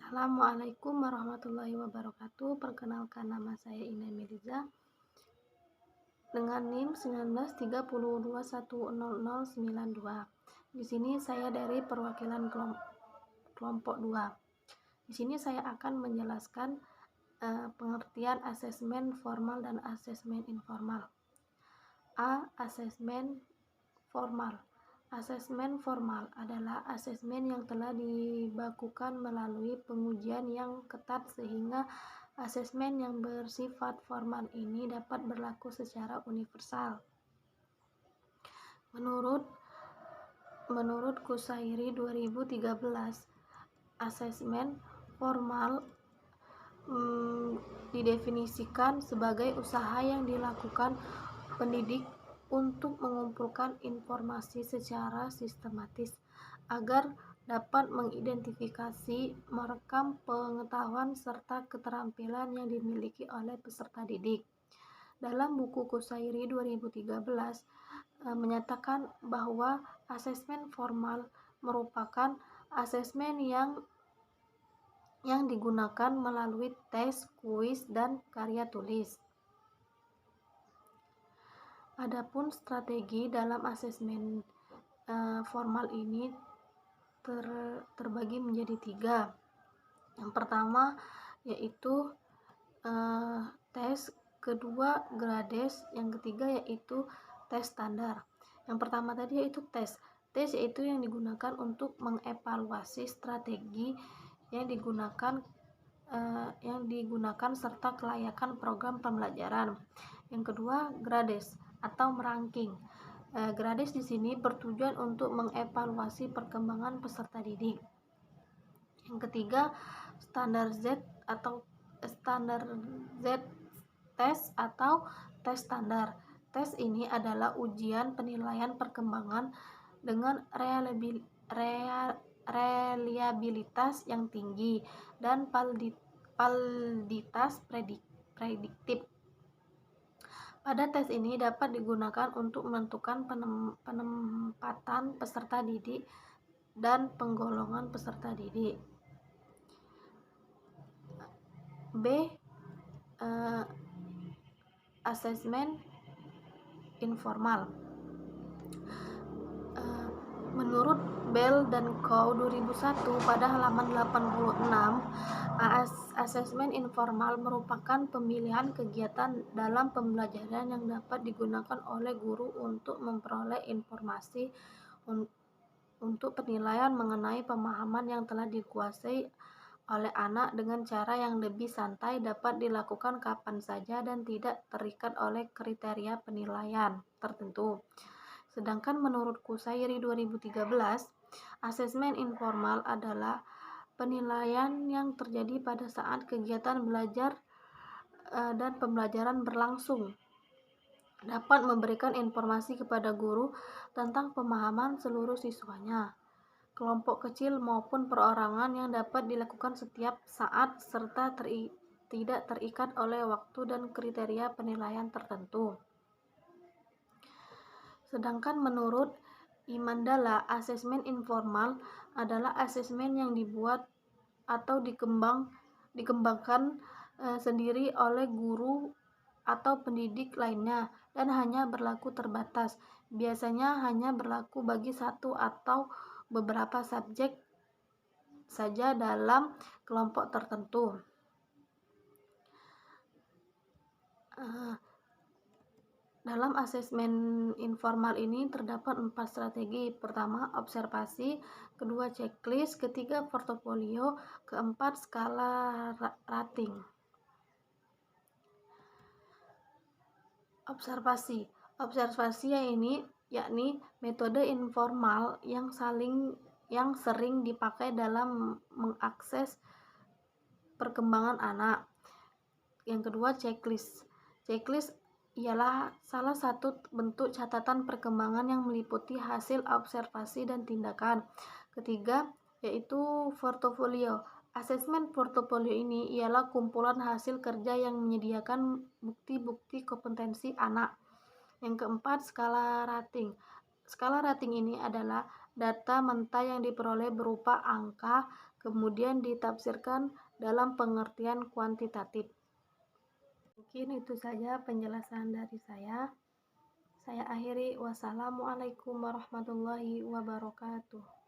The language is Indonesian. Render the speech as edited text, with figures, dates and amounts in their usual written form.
Assalamualaikum warahmatullahi wabarakatuh. Perkenalkan, nama saya Ina Mirza dengan NIM 1930210092. Di sini saya dari perwakilan kelompok 2. Di sini saya akan menjelaskan pengertian asesmen formal dan asesmen informal. Asesmen formal. Asesmen formal adalah asesmen yang telah dibakukan melalui pengujian yang ketat sehingga asesmen yang bersifat formal ini dapat berlaku secara universal. Menurut Qushayri 2013, asesmen formal didefinisikan sebagai usaha yang dilakukan pendidik untuk mengumpulkan informasi secara sistematis agar dapat mengidentifikasi, merekam pengetahuan serta keterampilan yang dimiliki oleh peserta didik. Dalam buku Qushayri 2013 menyatakan bahwa asesmen formal merupakan asesmen yang digunakan melalui tes, kuis, dan karya tulis. Adapun strategi dalam asesmen formal ini terbagi menjadi 3. Yang pertama yaitu tes, kedua grades, yang ketiga yaitu tes standar. Yang pertama tadi yaitu tes. Tes yaitu yang digunakan untuk mengevaluasi strategi yang digunakan serta kelayakan program pembelajaran. Yang kedua, grades atau meranking. Grades di sini bertujuan untuk mengevaluasi perkembangan peserta didik. Yang ketiga, standar Z tes atau tes standar. Tes ini adalah ujian penilaian perkembangan dengan reliabilitas yang tinggi dan validitas prediktif. Pada tes ini dapat digunakan untuk menentukan penempatan peserta didik dan penggolongan peserta didik. B. Asesmen informal. Menurut Bell dan Co. 2001 pada halaman 86, asesmen informal merupakan pemilihan kegiatan dalam pembelajaran yang dapat digunakan oleh guru untuk memperoleh informasi untuk penilaian mengenai pemahaman yang telah dikuasai oleh anak dengan cara yang lebih santai, dapat dilakukan kapan saja dan tidak terikat oleh kriteria penilaian tertentu. Sedangkan menurut Qushayri 2013, asesmen informal adalah penilaian yang terjadi pada saat kegiatan belajar dan pembelajaran berlangsung, dapat memberikan informasi kepada guru tentang pemahaman seluruh siswanya, kelompok kecil maupun perorangan, yang dapat dilakukan setiap saat serta tidak terikat oleh waktu dan kriteria penilaian tertentu. Sedangkan menurut Imandala, asesmen informal adalah asesmen yang dibuat atau dikembangkan sendiri oleh guru atau pendidik lainnya dan hanya berlaku terbatas. Biasanya hanya berlaku bagi satu atau beberapa subjek saja dalam kelompok tertentu. Dalam asesmen informal ini terdapat 4 strategi. Pertama, observasi, kedua, checklist, ketiga, portofolio, keempat, skala rating. Observasi yakni metode informal yang sering dipakai dalam mengakses perkembangan anak. Yang kedua, checklist ialah salah satu bentuk catatan perkembangan yang meliputi hasil observasi dan tindakan. Ketiga, yaitu portofolio. Asesmen portofolio ini ialah kumpulan hasil kerja yang menyediakan bukti-bukti kompetensi anak. Yang keempat, skala rating. Skala rating ini adalah data mentah yang diperoleh berupa angka, kemudian ditafsirkan dalam pengertian kuantitatif. Mungkin itu saja penjelasan dari saya. Saya akhiri. Wassalamualaikum warahmatullahi wabarakatuh.